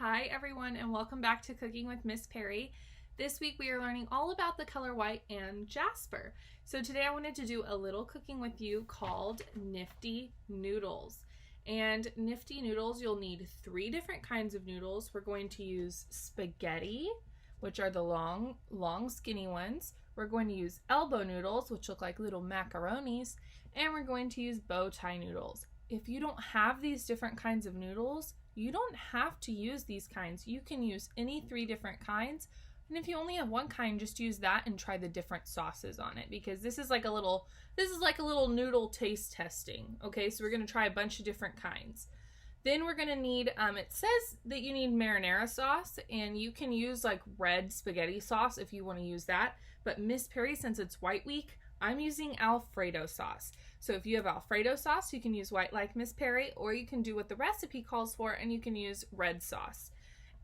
Hi everyone, and welcome back to Cooking with Miss Perry. This week we are learning all about the color white and jasper. So today I wanted to do a little cooking with you called Nifty Noodles. And Nifty Noodles, you'll need 3 different kinds of noodles. We're going to use spaghetti, which are the long skinny ones. We're going to use elbow noodles, which look like little macaronis, and we're going to use bow tie noodles. If you don't have these different kinds of noodles, you don't have to use these kinds. You can use any 3 different kinds. And if you only have one kind, just use that and try the different sauces on it, because this is like a little noodle taste testing. Okay, so we're going to try a bunch of different kinds. Then we're going to need, it says that you need marinara sauce, and you can use like red spaghetti sauce if you want to use that. But Miss Perry, since it's White Week, I'm using Alfredo sauce. So if you have Alfredo sauce, you can use white like Miss Perry, or you can do what the recipe calls for and you can use red sauce.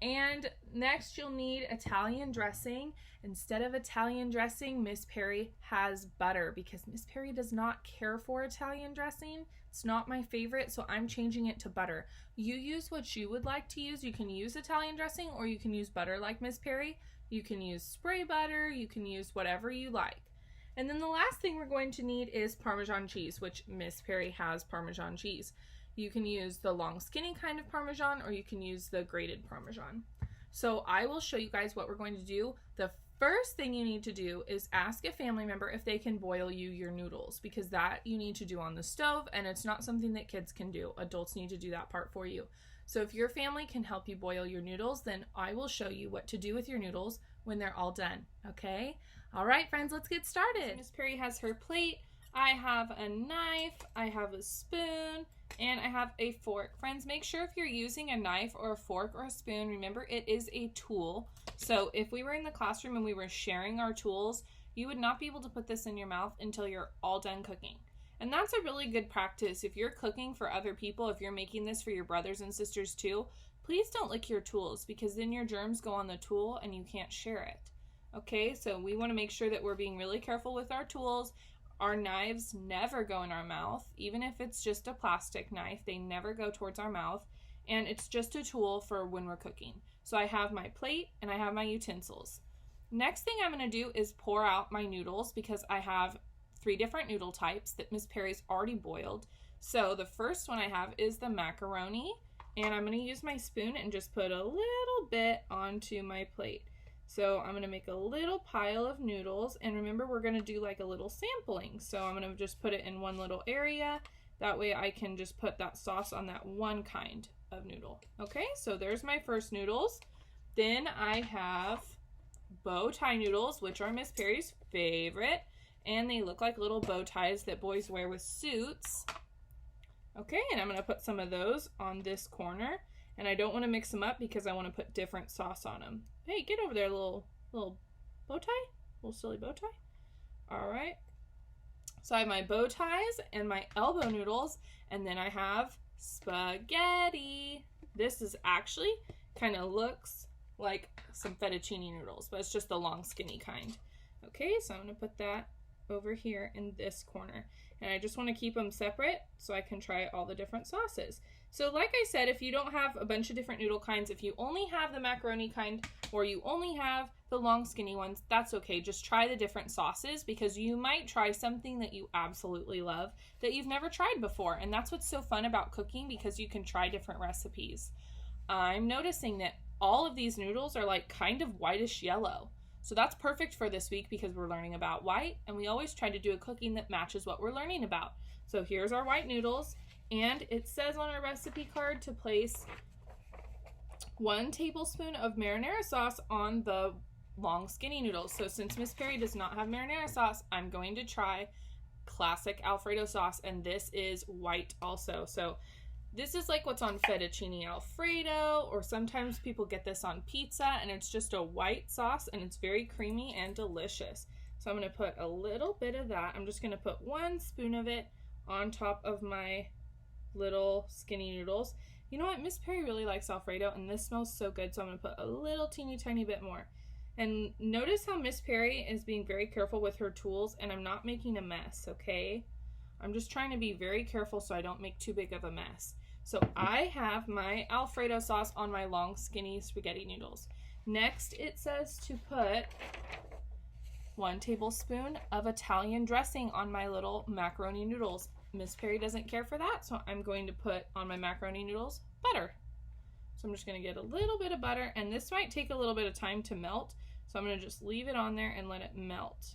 And next you'll need Italian dressing. Instead of Italian dressing, Miss Perry has butter, because Miss Perry does not care for Italian dressing. It's not my favorite, so I'm changing it to butter. You use what you would like to use. You can use Italian dressing or you can use butter like Miss Perry. You can use spray butter, you can use whatever you like. And then the last thing we're going to need is Parmesan cheese, which Miss Perry has Parmesan cheese. You can use the long skinny kind of Parmesan, or you can use the grated Parmesan. So I will show you guys what we're going to do. The first thing you need to do is ask a family member if they can boil you your noodles, because that you need to do on the stove, and it's not something that kids can do. Adults need to do that part for you. So if your family can help you boil your noodles, then I will show you what to do with your noodles when they're all done, okay? All right, friends, let's get started. Miss Perry has her plate. I have a knife, I have a spoon, and I have a fork. Friends, make sure if you're using a knife or a fork or a spoon, remember it is a tool. So if we were in the classroom and we were sharing our tools, you would not be able to put this in your mouth until you're all done cooking. And that's a really good practice. If you're cooking for other people, if you're making this for your brothers and sisters too, please don't lick your tools, because then your germs go on the tool and you can't share it. Okay, so we want to make sure that we're being really careful with our tools. Our knives never go in our mouth. Even if it's just a plastic knife, they never go towards our mouth. And it's just a tool for when we're cooking. So I have my plate and I have my utensils. Next thing I'm going to do is pour out my noodles, because I have 3 different noodle types that Miss Perry's already boiled. So the first one I have is the macaroni, and I'm going to use my spoon and just put a little bit onto my plate. So I'm going to make a little pile of noodles, and remember we're going to do like a little sampling. So I'm going to just put it in one little area. That way I can just put that sauce on that one kind of noodle. Okay, so there's my first noodles. Then I have bow tie noodles, which are Miss Perry's favorite, and they look like little bow ties that boys wear with suits. Okay, and I'm going to put some of those on this corner. And I don't want to mix them up because I want to put different sauce on them. Hey, get over there, little bow tie. Little silly bow tie. All right. So I have my bow ties and my elbow noodles. And then I have spaghetti. This is actually kind of looks like some fettuccine noodles, but it's just the long skinny kind. Okay, so I'm going to put that over here in this corner. And I just want to keep them separate so I can try all the different sauces. So like I said, if you don't have a bunch of different noodle kinds, if you only have the macaroni kind or you only have the long skinny ones, that's okay. Just try the different sauces, because you might try something that you absolutely love that you've never tried before. And that's what's so fun about cooking, because you can try different recipes. I'm noticing that all of these noodles are like kind of whitish yellow. So that's perfect for this week, because we're learning about white, and we always try to do a cooking that matches what we're learning about. So here's our white noodles, and it says on our recipe card to place 1 tablespoon of marinara sauce on the long skinny noodles. So since Miss Perry does not have marinara sauce, I'm going to try classic Alfredo sauce, and this is white also. So this is like what's on fettuccine Alfredo, or sometimes people get this on pizza, and it's just a white sauce, and it's very creamy and delicious. So I'm going to put a little bit of that. I'm just going to put 1 spoon of it on top of my little skinny noodles. You know what? Miss Perry really likes Alfredo, and this smells so good, so I'm going to put a little teeny tiny bit more. And notice how Miss Perry is being very careful with her tools, and I'm not making a mess, okay? I'm just trying to be very careful so I don't make too big of a mess. So I have my Alfredo sauce on my long skinny spaghetti noodles. Next, it says to put 1 tablespoon of Italian dressing on my little macaroni noodles. Miss Perry doesn't care for that, so I'm going to put on my macaroni noodles butter. So I'm just going to get a little bit of butter, and this might take a little bit of time to melt, so I'm going to just leave it on there and let it melt.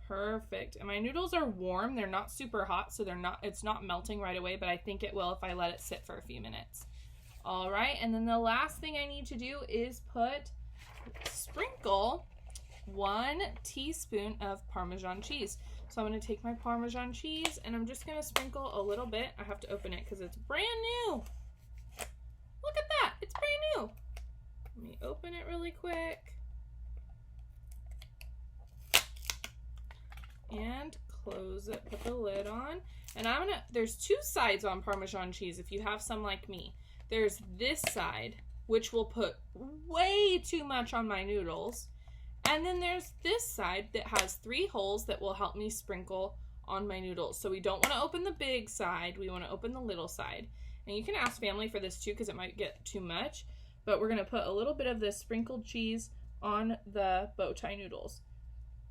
Perfect. And my noodles are warm. They're not super hot, so it's not melting right away, but I think it will if I let it sit for a few minutes. All right, and then the last thing I need to do is sprinkle 1 teaspoon of Parmesan cheese. So I'm going to take my Parmesan cheese and I'm just going to sprinkle a little bit. I have to open it because it's brand new. Look at that. It's brand new. Let me open it really quick. And close it, put the lid on. And there's 2 sides on Parmesan cheese if you have some like me. There's this side, which will put way too much on my noodles. And then there's this side that has 3 holes that will help me sprinkle on my noodles. So we don't want to open the big side, we want to open the little side. And you can ask family for this too because it might get too much. But we're going to put a little bit of this sprinkled cheese on the bow tie noodles.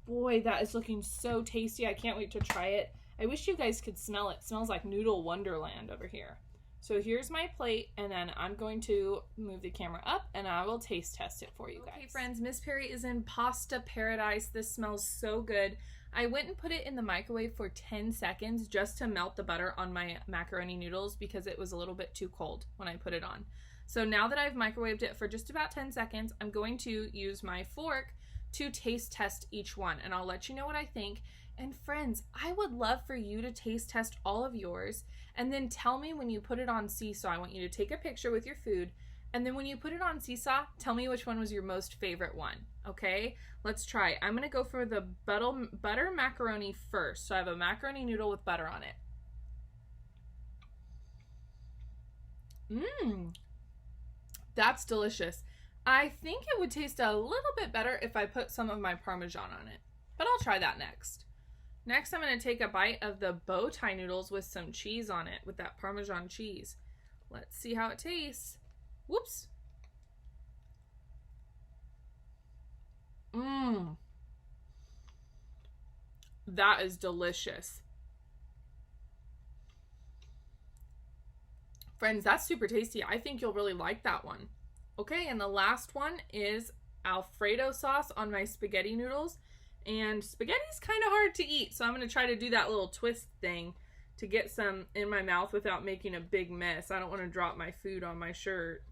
Boy, that is looking so tasty. I can't wait to try it. I wish you guys could smell it. It smells like noodle wonderland over here. So here's my plate, and then I'm going to move the camera up and I will taste test it for you guys. Okay, friends, Miss Perry is in pasta paradise. This smells so good. I went and put it in the microwave for 10 seconds just to melt the butter on my macaroni noodles because it was a little bit too cold when I put it on. So now that I've microwaved it for just about 10 seconds, I'm going to use my fork to taste test each one, and I'll let you know what I think. And friends, I would love for you to taste test all of yours and then tell me when you put it on Seesaw. I want you to take a picture with your food, and then when you put it on Seesaw, tell me which one was your most favorite one, okay? Let's try. I'm gonna go for the butter macaroni first. So I have a macaroni noodle with butter on it. That's delicious. I think it would taste a little bit better if I put some of my Parmesan on it, but I'll try that next. Next, I'm going to take a bite of the bow tie noodles with some cheese on it, with that Parmesan cheese. Let's see how it tastes. Whoops. That is delicious. Friends, that's super tasty. I think you'll really like that one. Okay, and the last one is Alfredo sauce on my spaghetti noodles. And spaghetti's kind of hard to eat, so I'm going to try to do that little twist thing to get some in my mouth without making a big mess. I don't want to drop my food on my shirt.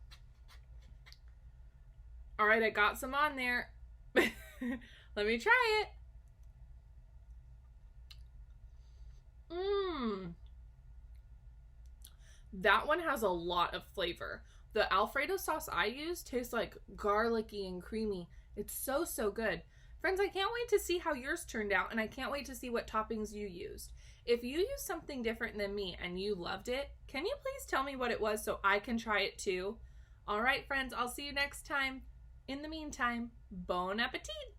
All right, I got some on there. Let me try it. That one has a lot of flavor. The Alfredo sauce I use tastes like garlicky and creamy. It's so, so good. Friends, I can't wait to see how yours turned out, and I can't wait to see what toppings you used. If you used something different than me and you loved it, can you please tell me what it was so I can try it too? All right, friends, I'll see you next time. In the meantime, bon appetit!